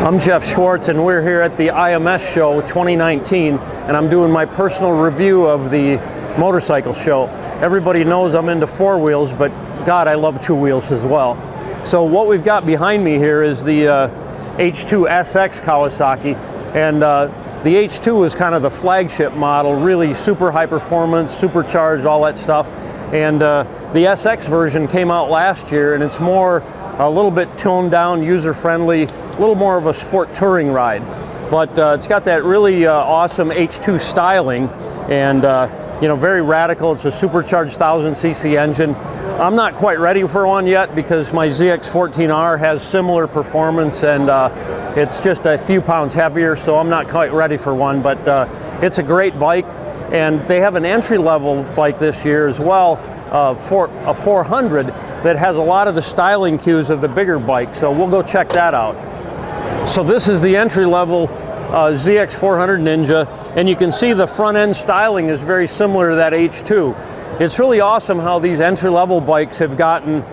I'm Jeff Schwartz, and we're here at the IMS show 2019, and I'm doing my personal review of the motorcycle show. Everybody knows I'm into four wheels, but God, I love two wheels as well. So what we've got behind me here is the H2 SX Kawasaki, and the H2 is kind of the flagship model, really super high performance, supercharged, all that stuff. And the SX version came out last year, and it's a little bit toned down, user-friendly, a little more of a sport touring ride. But it's got that really awesome H2 styling, and very radical. It's a supercharged 1000cc engine. I'm not quite ready for one yet because my ZX14R has similar performance, and it's just a few pounds heavier, so I'm not quite ready for one. But it's a great bike, and they have an entry-level bike this year as well, for a 400 that has a lot of the styling cues of the bigger bike. So we'll go check that out. So this is the entry-level ZX400 Ninja, and you can see the front end styling is very similar to that H2. It's really awesome how these entry-level bikes have gotten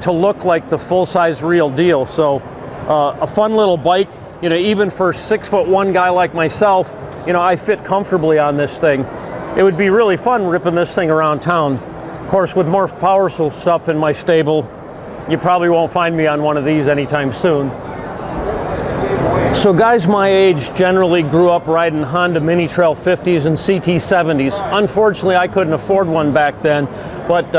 to look like the full-size real deal. So a fun little bike, even for a 6'1" guy like myself, I fit comfortably on this thing. It would be really fun ripping this thing around town. Of course, with more powerful stuff in my stable, you probably won't find me on one of these anytime soon. So guys my age generally grew up riding Honda Mini Trail 50s and CT 70s. Unfortunately, I couldn't afford one back then, but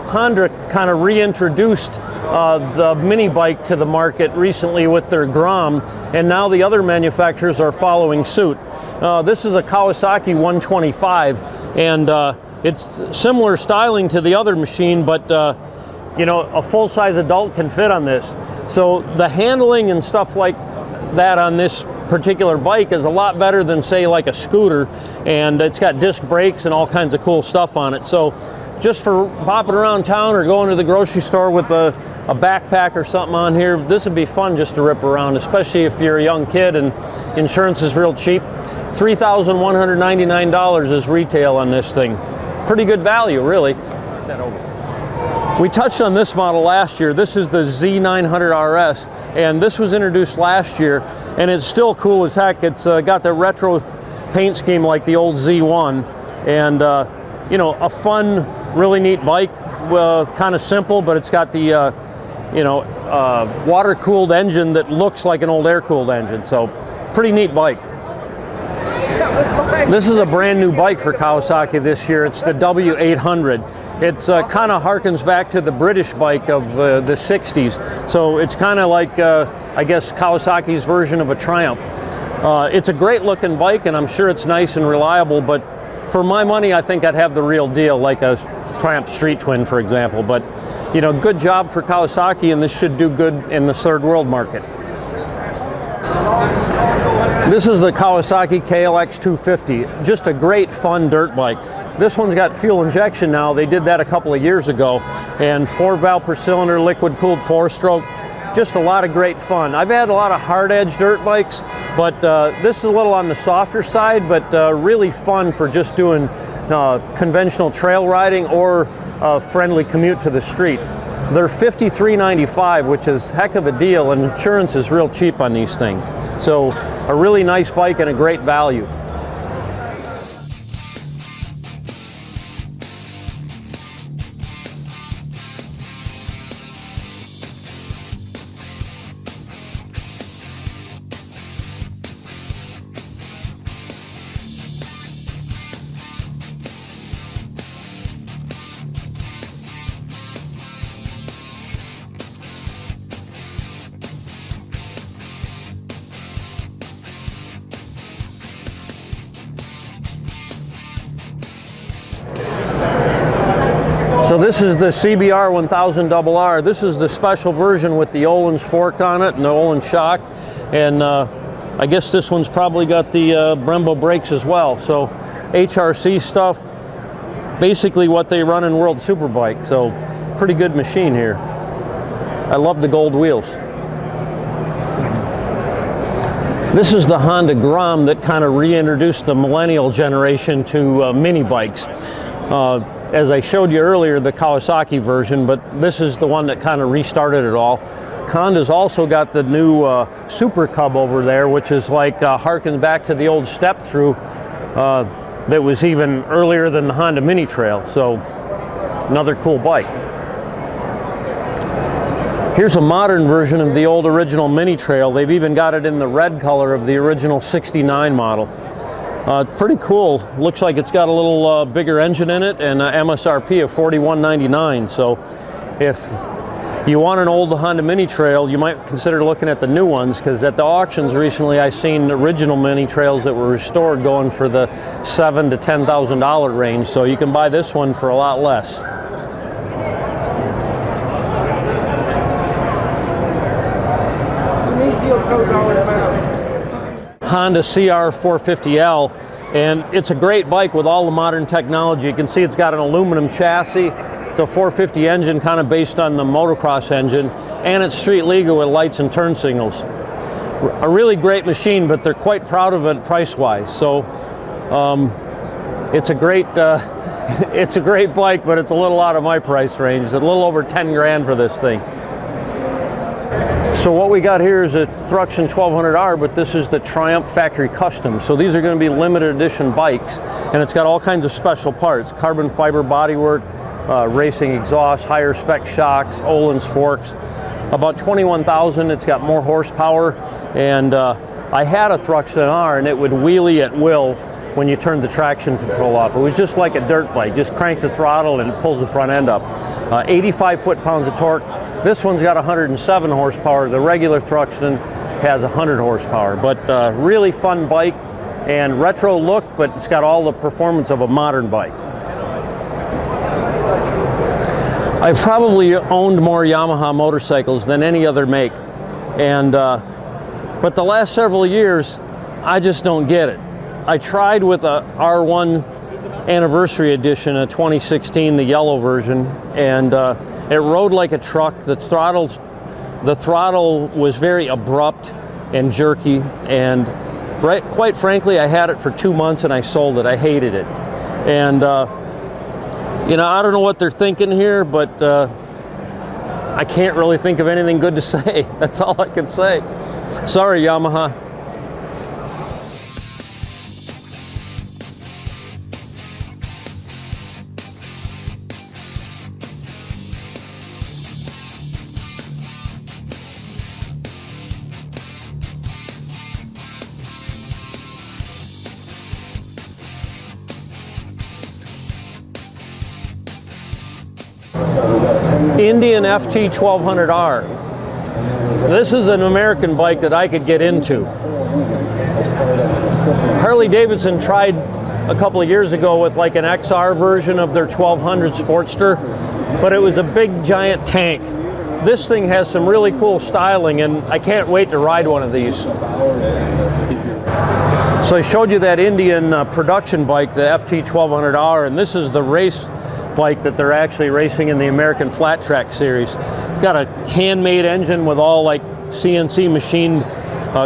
Honda kind of reintroduced the mini bike to the market recently with their Grom, and now the other manufacturers are following suit. This is a Kawasaki 125, and it's similar styling to the other machine, but a full-size adult can fit on this. So the handling and stuff like that on this particular bike is a lot better than, say, like a scooter, and it's got disc brakes and all kinds of cool stuff on it. So just for bopping around town or going to the grocery store with a backpack or something on here, this would be fun just to rip around, especially if you're a young kid and insurance is real cheap. $3,199 is retail on this thing. Pretty good value, really. We touched on this model last year. This is the Z900 RS, and this was introduced last year, and it's still cool as heck. It's got the retro paint scheme like the old Z1, and a fun, really neat bike. Kind of simple, but it's got the water-cooled engine that looks like an old air-cooled engine. So pretty neat bike. This is a brand new bike for Kawasaki this year. It's the W800. It's kind of harkens back to the British bike of the 60s. So it's kind of like, I guess, Kawasaki's version of a Triumph. It's a great looking bike, and I'm sure it's nice and reliable, but for my money, I think I'd have the real deal, like a Triumph Street Twin, for example. But, good job for Kawasaki, and this should do good in the third world market. This is the Kawasaki KLX 250, just a great fun dirt bike. This one's got fuel injection now. They did that a couple of years ago, and 4 valve per cylinder, liquid cooled 4-stroke. Just a lot of great fun. I've had a lot of hard edge dirt bikes, but this is a little on the softer side, but really fun for just doing conventional trail riding or friendly commute to the street. They're $53.95, which is a heck of a deal, and insurance is real cheap on these things. So a really nice bike and a great value. So this is the CBR 1000RR. This is the special version with the Öhlins fork on it and the Öhlins shock. And I guess this one's probably got the Brembo brakes as well. So HRC stuff, basically what they run in World Superbike. So pretty good machine here. I love the gold wheels. This is the Honda Grom that kind of reintroduced the millennial generation to mini bikes. As I showed you earlier, the Kawasaki version, but this is the one that kind of restarted it all. Honda's also got the new Super Cub over there, which is like harkens back to the old step-through that was even earlier than the Honda Mini Trail. So another cool bike. Here's a modern version of the old original Mini Trail. They've even got it in the red color of the original 69 model. Pretty cool. Looks like it's got a little bigger engine in it and MSRP of $41.99. So if you want an old Honda Mini Trail, you might consider looking at the new ones, because at the auctions recently I seen original Mini Trails that were restored going for the $7,000 to $10,000 range. So you can buy this one for a lot less. Honda CR450L, and it's a great bike with all the modern technology. You can see it's got an aluminum chassis. It's a 450 engine, kind of based on the motocross engine, and it's street legal with lights and turn signals. A really great machine, but they're quite proud of it price-wise. So it's a great it's a great bike, but it's a little out of my price range. It's a little over 10 grand for this thing. So what we got here is a Thruxton 1200R, but this is the Triumph Factory Custom. So these are going to be limited edition bikes, and it's got all kinds of special parts: carbon fiber bodywork, racing exhaust, higher spec shocks, Öhlins forks. About 21,000. It's got more horsepower, and I had a Thruxton R, and it would wheelie at will when you turned the traction control off. It was just like a dirt bike. Just crank the throttle and it pulls the front end up. 85 foot-pounds of torque. This one's got 107 horsepower. The regular Thruxton has 100 horsepower. But really fun bike, and retro look, but it's got all the performance of a modern bike. I've probably owned more Yamaha motorcycles than any other make, and but the last several years I just don't get it. I tried with a R1 Anniversary Edition, a 2016, the yellow version, and it rode like a truck. The throttle was very abrupt and jerky, and quite frankly, I had it for 2 months and I sold it. I hated it, and you know, I don't know what they're thinking here, but I can't really think of anything good to say. That's all I can say. Sorry, Yamaha. Indian FT 1200R. This is an American bike that I could get into. Harley Davidson tried a couple of years ago with like an XR version of their 1200 Sportster, but it was a big giant tank. This thing has some really cool styling, and I can't wait to ride one of these. So I showed you that Indian production bike, the FT 1200R, and this is the race bike that they're actually racing in the American Flat Track Series. It's got a handmade engine with all like CNC machined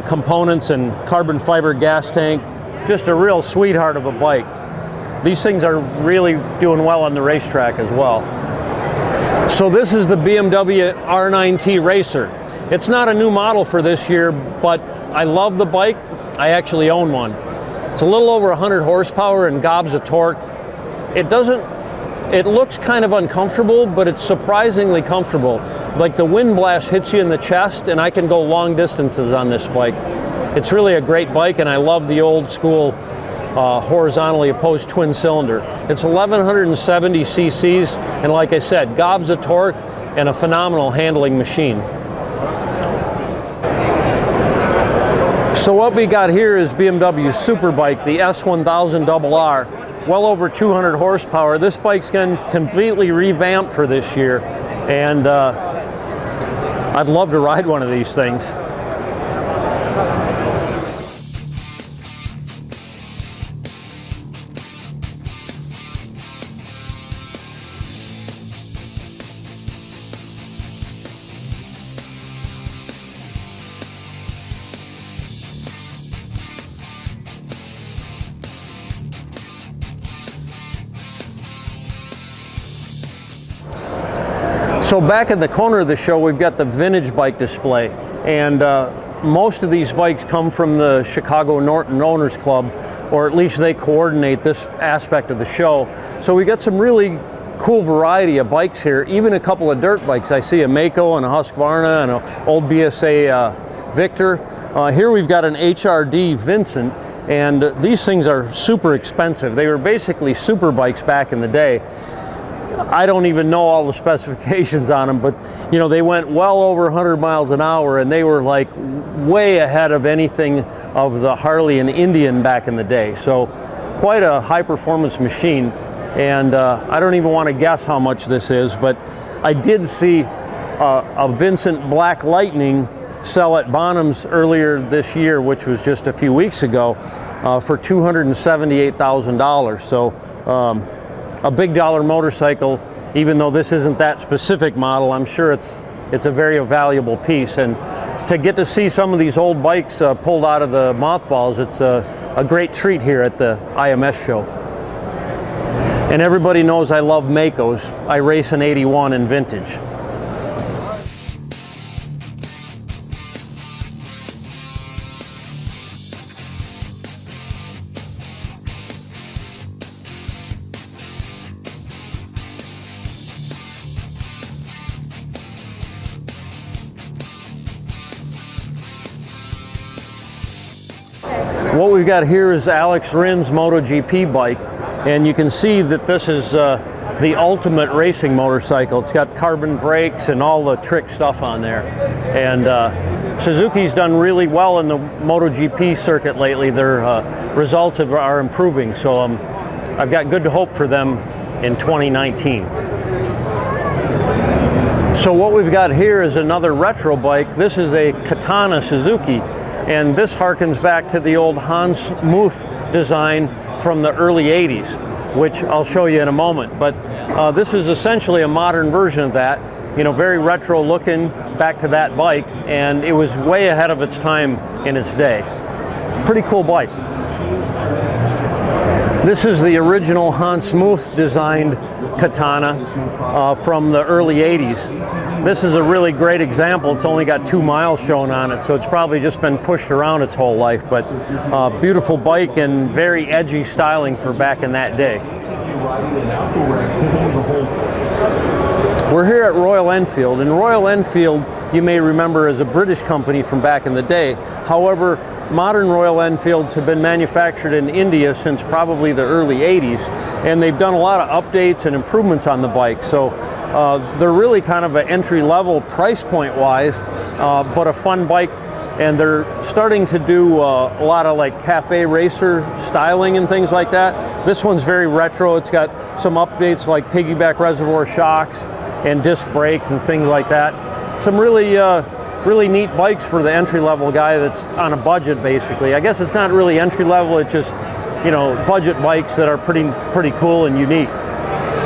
components and carbon fiber gas tank. Just a real sweetheart of a bike. These things are really doing well on the racetrack as well. So this is the BMW R9T Racer. It's not a new model for this year, but I love the bike. I actually own one. It's a little over 100 horsepower and gobs of torque. It looks kind of uncomfortable, but it's surprisingly comfortable. Like the wind blast hits you in the chest, and I can go long distances on this bike. It's really a great bike, and I love the old school horizontally opposed twin cylinder. It's 1170 cc's, and like I said, gobs of torque and a phenomenal handling machine. So what we got here is BMW Superbike, the S1000RR. Well over 200 horsepower. This bike's been completely revamped for this year, and I'd love to ride one of these things. So back in the corner of the show, we've got the vintage bike display, and most of these bikes come from the Chicago Norton Owners Club, or at least they coordinate this aspect of the show. So we got some really cool variety of bikes here, even a couple of dirt bikes. I see a Mako and a Husqvarna and an old BSA Victor. Here we've got an HRD Vincent, and these things are super expensive. They were basically super bikes back in the day. I don't even know all the specifications on them, but you know, they went well over 100 miles an hour, and they were like way ahead of anything of the Harley and Indian back in the day. So quite a high performance machine, and I don't even want to guess how much this is, but I did see a Vincent Black Lightning sell at Bonham's earlier this year, which was just a few weeks ago, for $278,000. So a big dollar motorcycle, even though this isn't that specific model. I'm sure it's a very valuable piece, and to get to see some of these old bikes pulled out of the mothballs, it's a great treat here at the IMS show. And everybody knows I love Makos. I race an 81 in vintage. What we've got here is Alex Rin's MotoGP bike, and you can see that this is the ultimate racing motorcycle. It's got carbon brakes and all the trick stuff on there, and Suzuki's done really well in the MotoGP circuit lately. Their results are improving, so I've got good hope for them in 2019. So what we've got here is another retro bike. This is a Katana Suzuki, and this harkens back to the old Hans Muth design from the early 80s, which I'll show you in a moment. But this is essentially a modern version of that, you know, very retro looking, back to that bike, and it was way ahead of its time in its day. Pretty cool bike. This is the original Hans Muth designed Katana from the early 80s. This is a really great example. It's only got 2 miles shown on it, so it's probably just been pushed around its whole life, but beautiful bike and very edgy styling for back in that day. We're here at Royal Enfield, and Royal Enfield, you may remember, is a British company from back in the day. However, modern Royal Enfields have been manufactured in India since probably the early 80s, and they've done a lot of updates and improvements on the bike. So they're really kind of an entry-level price point wise, but a fun bike, and they're starting to do a lot of like cafe racer styling and things like that. This one's very retro. It's got some updates like piggyback reservoir shocks and disc brakes and things like that. Some really neat bikes for the entry-level guy that's on a budget, basically. I guess it's not really entry-level, it's just, you know, budget bikes that are pretty cool and unique.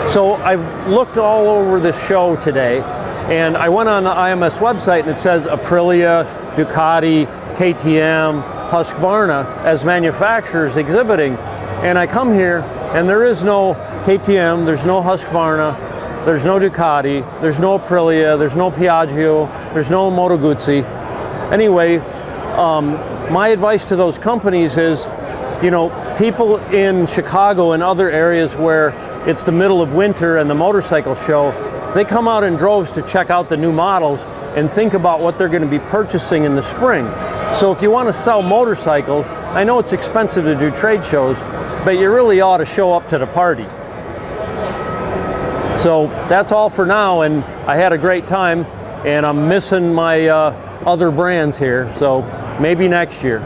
So I've looked all over this show today, and I went on the IMS website, and it says Aprilia, Ducati, KTM, Husqvarna as manufacturers exhibiting. And I come here, and there is no KTM, there's no Husqvarna, there's no Ducati, there's no Aprilia, there's no Piaggio, there's no Moto Guzzi. Anyway, my advice to those companies is, you know, people in Chicago and other areas where it's the middle of winter and the motorcycle show, they come out in droves to check out the new models and think about what they're going to be purchasing in the spring. So if you want to sell motorcycles, I know it's expensive to do trade shows, but you really ought to show up to the party. So that's all for now, and I had a great time, and I'm missing my other brands here, so maybe next year.